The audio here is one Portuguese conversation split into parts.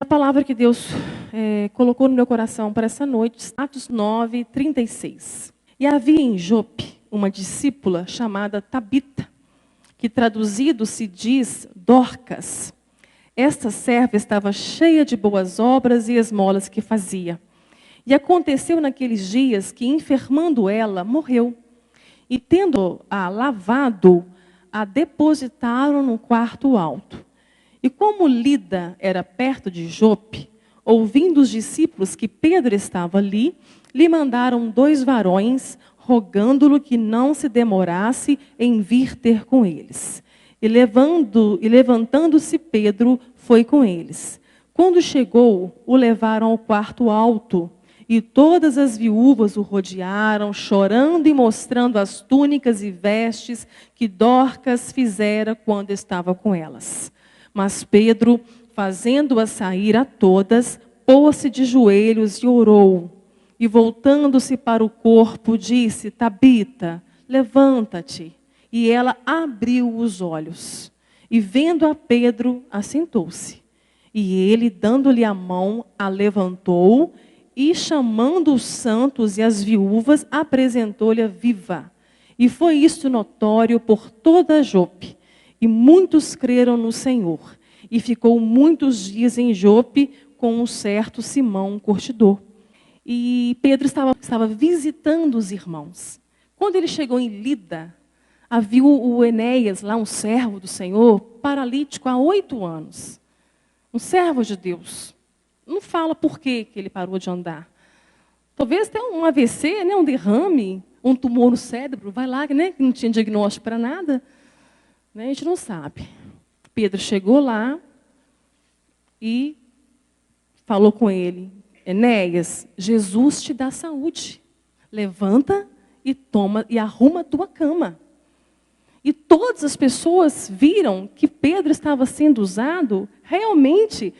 A palavra que Deus colocou no meu coração para essa noite, Atos 9, 36. E havia em Jope uma discípula chamada Tabita, que traduzido se diz Dorcas. Esta serva estava cheia de boas obras e esmolas que fazia. E aconteceu naqueles dias que, enfermando ela, morreu. E tendo-a lavado, a depositaram no quarto alto. E como Lida era perto de Jope, ouvindo os discípulos que Pedro estava ali, lhe mandaram 2 varões, rogando-lhe que não se demorasse em vir ter com eles. E levantando-se Pedro, foi com eles. Quando chegou, o levaram ao quarto alto, e todas as viúvas o rodearam, chorando e mostrando as túnicas e vestes que Dorcas fizera quando estava com elas. Mas Pedro, fazendo-as sair a todas, pôs-se de joelhos e orou. E voltando-se para o corpo, disse: Tabita, levanta-te. E ela abriu os olhos. E vendo a Pedro, assentou-se. E ele, dando-lhe a mão, a levantou e, chamando os santos e as viúvas, apresentou-lhe viva. E foi isto notório por toda Jope. E muitos creram no Senhor. E ficou muitos dias em Jope com um certo Simão, curtidor. E Pedro estava visitando os irmãos. Quando ele chegou em Lida, havia o Enéas, lá um servo do Senhor, paralítico há 8 anos. Um servo de Deus. Não fala por que ele parou de andar. Talvez tenha um AVC, né, um derrame, um tumor no cérebro. Vai lá, né, que não tinha diagnóstico para nada. Né, a gente não sabe. Pedro chegou lá e falou com ele: Enéas, Jesus te dá saúde. Levanta e toma e arruma a tua cama. E todas as pessoas viram que Pedro estava sendo usado realmente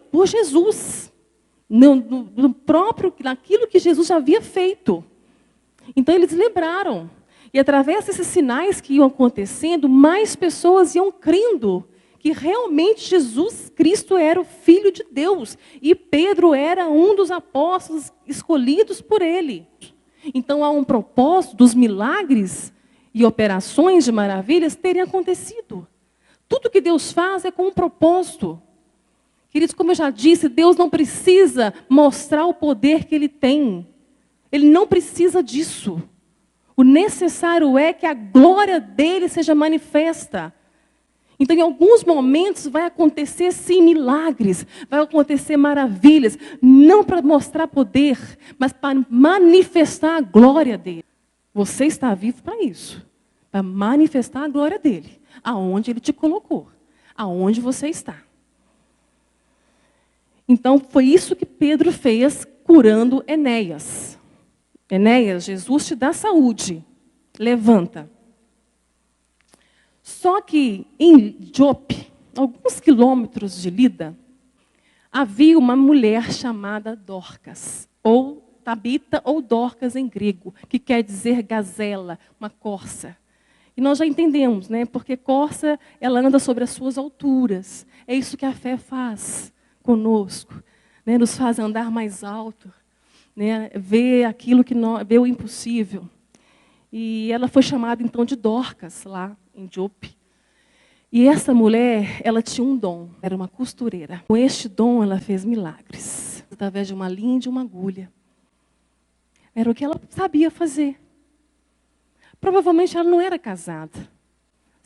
por Jesus, naquilo que Jesus já havia feito. Então eles lembraram. E através desses sinais que iam acontecendo, mais pessoas iam crendo que realmente Jesus Cristo era o Filho de Deus. E Pedro era um dos apóstolos escolhidos por ele. Então há um propósito dos milagres e operações de maravilhas terem acontecido. Tudo que Deus faz é com um propósito. Queridos, como eu já disse, Deus não precisa mostrar o poder que Ele tem. Ele não precisa disso. O necessário é que a glória dEle seja manifesta. Então, em alguns momentos, vai acontecer, sim, milagres. Vai acontecer maravilhas. Não para mostrar poder, mas para manifestar a glória dEle. Você está vivo para isso. Para manifestar a glória dEle. Aonde Ele te colocou. Aonde você está. Então, foi isso que Pedro fez, curando Enéas. Enéas, Jesus te dá saúde. Levanta. Só que em Jope, alguns quilômetros de Lida, havia uma mulher chamada Dorcas, ou Tabita, ou Dorcas em grego, que quer dizer gazela, uma corça. E nós já entendemos, né? Porque corça, ela anda sobre as suas alturas. É isso que a fé faz conosco, né? Nos faz andar mais alto, né? Ver aquilo que vê o impossível. E ela foi chamada então de Dorcas lá em Jope. E essa mulher, ela tinha um dom, era uma costureira. Com este dom ela fez milagres, através de uma linha e de uma agulha. Era o que ela sabia fazer. Provavelmente ela não era casada.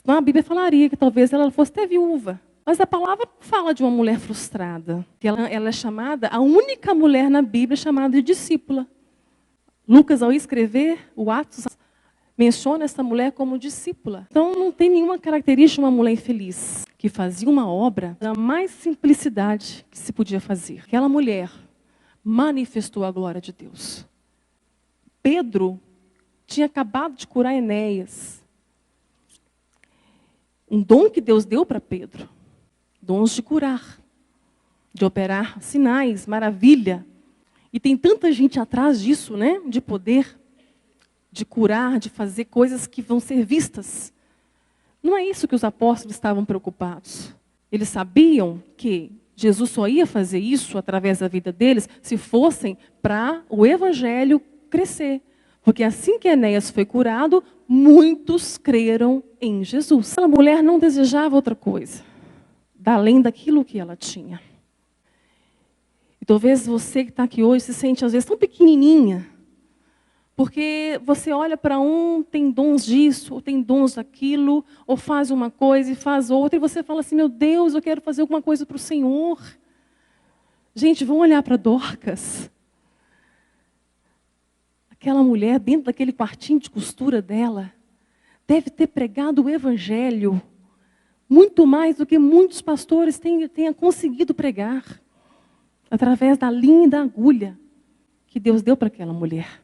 Senão a Bíblia falaria que talvez ela fosse até viúva. Mas a palavra fala de uma mulher frustrada. Que ela é chamada, a única mulher na Bíblia chamada de discípula. Lucas, ao escrever o Atos, menciona essa mulher como discípula. Então não tem nenhuma característica de uma mulher infeliz, que fazia uma obra da mais simplicidade que se podia fazer. Aquela mulher manifestou a glória de Deus. Pedro tinha acabado de curar Enéas. Um dom que Deus deu para Pedro. Dons de curar, de operar sinais, maravilha. E tem tanta gente atrás disso, né? De poder, de curar, de fazer coisas que vão ser vistas. Não é isso que os apóstolos estavam preocupados. Eles sabiam que Jesus só ia fazer isso através da vida deles se fossem para o evangelho crescer. Porque assim que Enéas foi curado, muitos creram em Jesus. Aquela mulher não desejava outra coisa, além daquilo que ela tinha. E talvez você que está aqui hoje se sente às vezes tão pequenininha, porque você olha para um, tem dons disso, ou tem dons daquilo, ou faz uma coisa e faz outra, e você fala assim, meu Deus, eu quero fazer alguma coisa para o Senhor. Gente, vamos olhar para Dorcas. Aquela mulher, dentro daquele quartinho de costura dela, deve ter pregado o evangelho muito mais do que muitos pastores tenham conseguido pregar, através da linha e da agulha que Deus deu para aquela mulher.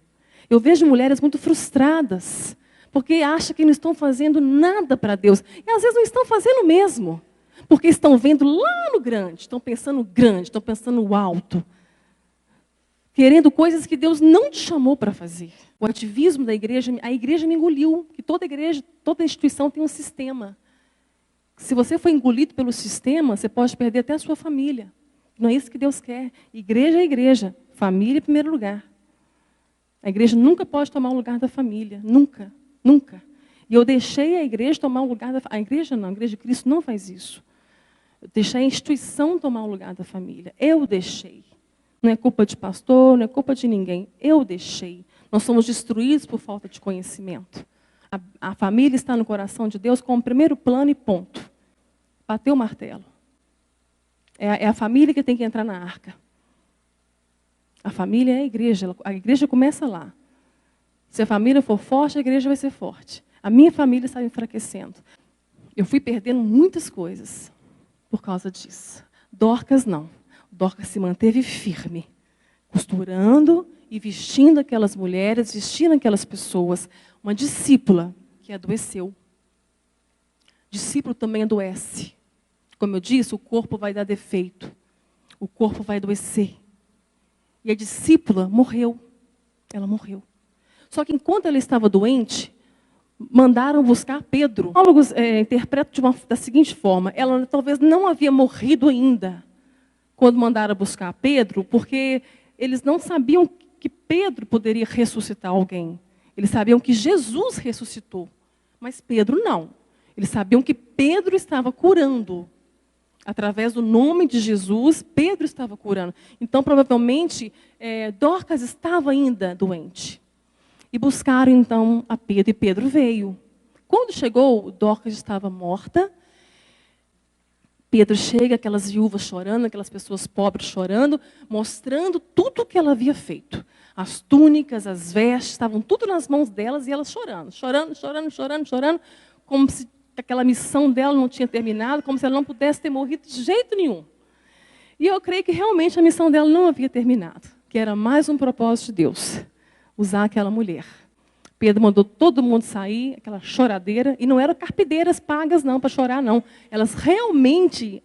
Eu vejo mulheres muito frustradas, porque acham que não estão fazendo nada para Deus. E às vezes não estão fazendo mesmo, porque estão vendo lá no grande, estão pensando no alto, querendo coisas que Deus não te chamou para fazer. O ativismo da igreja, a igreja me engoliu, que toda igreja, toda instituição tem um sistema. Se você for engolido pelo sistema, você pode perder até a sua família. Não é isso que Deus quer. Igreja é igreja, família em primeiro lugar. A igreja nunca pode tomar o lugar da família, nunca, nunca. E eu deixei a igreja tomar o lugar da família. A igreja não, a igreja de Cristo não faz isso. Eu deixei a instituição tomar o lugar da família. Eu deixei. Não é culpa de pastor, não é culpa de ninguém. Eu deixei. Nós somos destruídos por falta de conhecimento. A família está no coração de Deus como primeiro plano e ponto. Bateu o martelo. É a família que tem que entrar na arca. A família é a igreja começa lá. Se a família for forte, a igreja vai ser forte. A minha família está enfraquecendo. Eu fui perdendo muitas coisas por causa disso. Dorcas não. Dorcas se manteve firme, costurando e vestindo aquelas mulheres, vestindo aquelas pessoas. Uma discípula que adoeceu. Discípulo também adoece. Como eu disse, o corpo vai dar defeito. O corpo vai adoecer. E a discípula morreu. Ela morreu. Só que enquanto ela estava doente, mandaram buscar Pedro. Os teólogos interpretam da seguinte forma: ela talvez não havia morrido ainda quando mandaram buscar Pedro, porque eles não sabiam que Pedro poderia ressuscitar alguém. Eles sabiam que Jesus ressuscitou, mas Pedro não. Eles sabiam que Pedro estava curando. Através do nome de Jesus, Pedro estava curando. Então, provavelmente, Dorcas estava ainda doente. E buscaram, então, a Pedro, e Pedro veio. Quando chegou, Dorcas estava morta. Pedro chega, aquelas viúvas chorando, aquelas pessoas pobres chorando, mostrando tudo o que ela havia feito. As túnicas, as vestes, estavam tudo nas mãos delas e elas chorando, como se aquela missão dela não tinha terminado, como se ela não pudesse ter morrido de jeito nenhum. E eu creio que realmente a missão dela não havia terminado, que era mais um propósito de Deus, usar aquela mulher. Pedro mandou todo mundo sair, aquela choradeira, e não eram carpideiras pagas não, para chorar não. Elas realmente,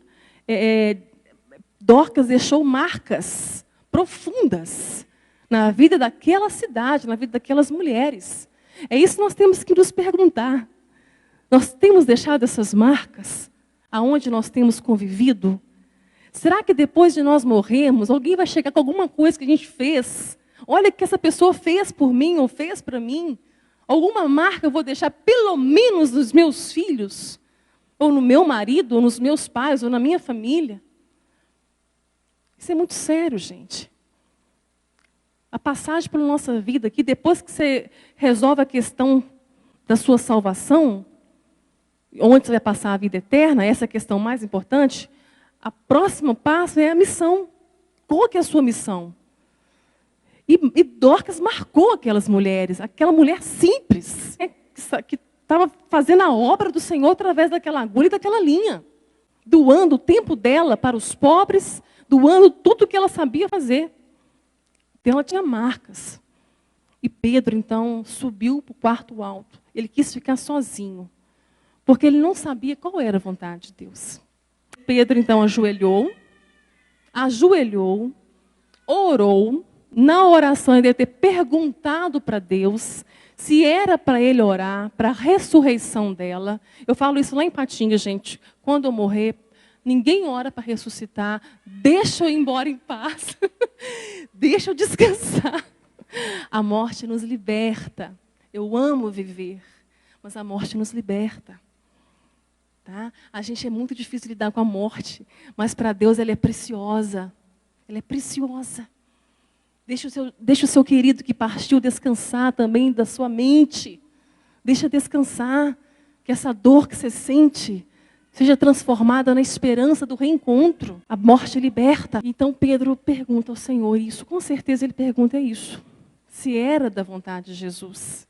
Dorcas deixou marcas profundas na vida daquela cidade, na vida daquelas mulheres. É isso que nós temos que nos perguntar. Nós temos deixado essas marcas aonde nós temos convivido? Será que depois de nós morrermos, alguém vai chegar com alguma coisa que a gente fez? Olha o que essa pessoa fez por mim ou fez para mim. Alguma marca eu vou deixar pelo menos nos meus filhos, ou no meu marido, ou nos meus pais, ou na minha família. Isso é muito sério, gente. A passagem pela nossa vida aqui, depois que você resolve a questão da sua salvação, onde você vai passar a vida eterna, essa é a questão mais importante, a próximo passo é a missão. Qual que é a sua missão? E Dorcas marcou aquelas mulheres, aquela mulher simples, que estava fazendo a obra do Senhor através daquela agulha e daquela linha, doando o tempo dela para os pobres, doando tudo o que ela sabia fazer. Então ela tinha marcas. E Pedro, então, subiu para o quarto alto. Ele quis ficar sozinho, porque ele não sabia qual era a vontade de Deus. Pedro, então, ajoelhou, orou. Na oração, ele deve ter perguntado para Deus se era para ele orar, para a ressurreição dela. Eu falo isso lá em Patinga, gente. Quando eu morrer, Ninguém ora para ressuscitar. Deixa eu ir embora em paz. Deixa eu descansar. A morte nos liberta. Eu amo viver, mas a morte nos liberta. Tá? A gente é muito difícil lidar com a morte, mas para Deus ela é preciosa. Ela é preciosa. Deixa o seu querido que partiu descansar também da sua mente. Deixa descansar. Que essa dor que você sente seja transformada na esperança do reencontro. A morte liberta. Então Pedro pergunta ao Senhor isso. Com certeza ele pergunta isso. Se era da vontade de Jesus.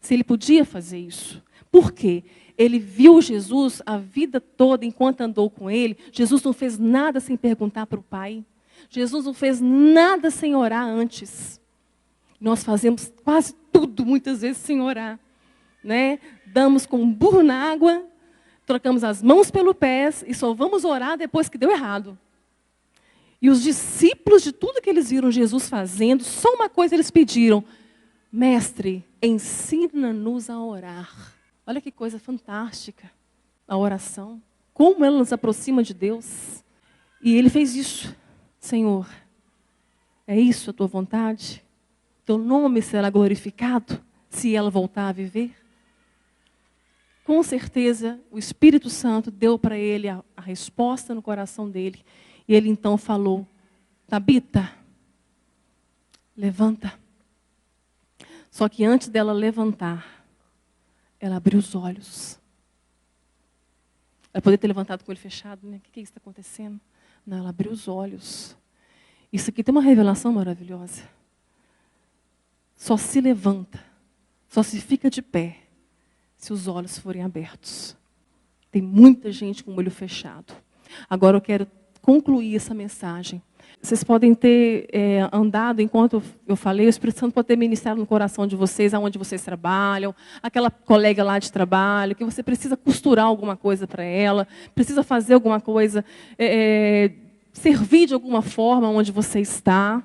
Se ele podia fazer isso. Por quê? Ele viu Jesus a vida toda enquanto andou com ele. Jesus não fez nada sem perguntar para o Pai. Jesus não fez nada sem orar antes. Nós fazemos quase tudo, muitas vezes, sem orar. Né? Damos com um burro na água, trocamos as mãos pelo pés e só vamos orar depois que deu errado. E os discípulos, de tudo que eles viram Jesus fazendo, só uma coisa eles pediram: Mestre, ensina-nos a orar. Olha que coisa fantástica, a oração. Como ela nos aproxima de Deus. E ele fez isso. Senhor, é isso a tua vontade? Teu nome será glorificado se ela voltar a viver? Com certeza, o Espírito Santo deu para ele a resposta no coração dele. E ele então falou: Tabita, levanta. Só que antes dela levantar, ela abriu os olhos. Ela poderia ter levantado com o olho fechado, né? O que está acontecendo? Não, ela abriu os olhos. Isso aqui tem uma revelação maravilhosa. Só se levanta, só se fica de pé, se os olhos forem abertos. Tem muita gente com o olho fechado. Agora eu quero concluir essa mensagem. Vocês podem ter andado, enquanto eu falei, o Espírito Santo pode ter ministrado no coração de vocês, aonde vocês trabalham, aquela colega lá de trabalho, que você precisa costurar alguma coisa para ela, precisa fazer alguma coisa, servir de alguma forma onde você está.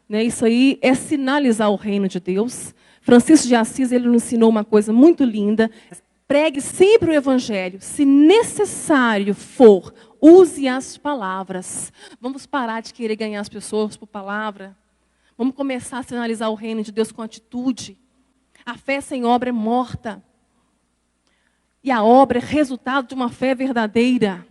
Né? Isso aí é sinalizar o reino de Deus. Francisco de Assis, ele nos ensinou uma coisa muito linda. Pregue sempre o evangelho. Se necessário for, use as palavras. Vamos parar de querer ganhar as pessoas por palavra. Vamos começar a sinalizar o reino de Deus com atitude. A fé sem obra é morta. E a obra é resultado de uma fé verdadeira.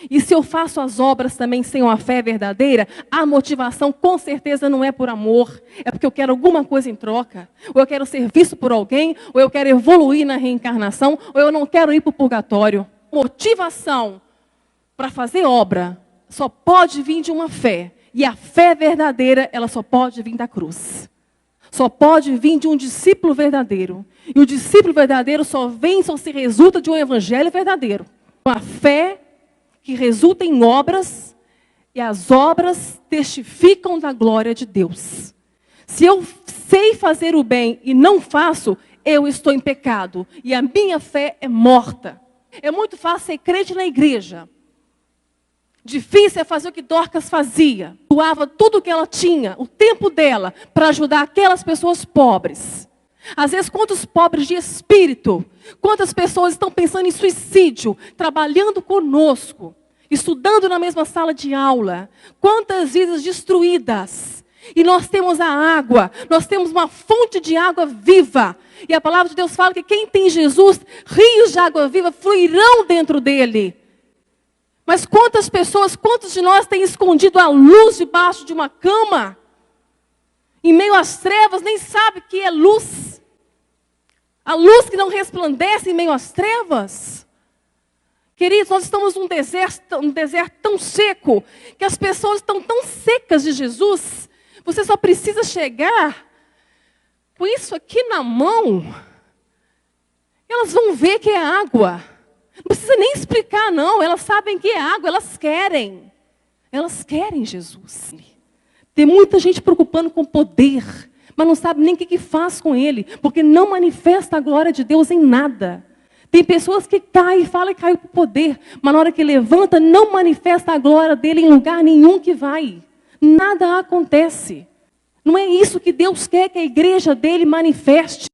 E se eu faço as obras também sem uma fé verdadeira, a motivação com certeza não é por amor. É porque eu quero alguma coisa em troca. Ou eu quero ser visto por alguém, ou eu quero evoluir na reencarnação, ou eu não quero ir para o purgatório. Motivação para fazer obra só pode vir de uma fé. E a fé verdadeira, ela só pode vir da cruz. Só pode vir de um discípulo verdadeiro. E o discípulo verdadeiro só se resulta de um evangelho verdadeiro. Uma fé que resulta em obras, e as obras testificam da glória de Deus. Se eu sei fazer o bem e não faço, eu estou em pecado. E a minha fé é morta. É muito fácil ser crente na igreja. Difícil é fazer o que Dorcas fazia. Doava tudo o que ela tinha, o tempo dela, para ajudar aquelas pessoas pobres. Às vezes, quantos pobres de espírito, quantas pessoas estão pensando em suicídio, trabalhando conosco, estudando na mesma sala de aula. Quantas vidas destruídas. E nós temos a água, nós temos uma fonte de água viva. E a palavra de Deus fala que quem tem Jesus, rios de água viva fluirão dentro dele. Mas quantas pessoas, quantos de nós têm escondido a luz debaixo de uma cama? Em meio às trevas, nem sabe que é luz. A luz que não resplandece em meio às trevas. Queridos, nós estamos num deserto tão seco, que as pessoas estão tão secas de Jesus. Você só precisa chegar com isso aqui na mão. Elas vão ver que é água. Não precisa nem explicar, não. Elas sabem que é água, elas querem. Elas querem Jesus. Tem muita gente preocupando com poder, mas não sabe nem o que faz com ele, porque não manifesta a glória de Deus em nada. Tem pessoas que caem e falam que caiu para o poder, mas na hora que levanta, não manifesta a glória dele em lugar nenhum que vai. Nada acontece. Não é isso que Deus quer que a igreja dele manifeste.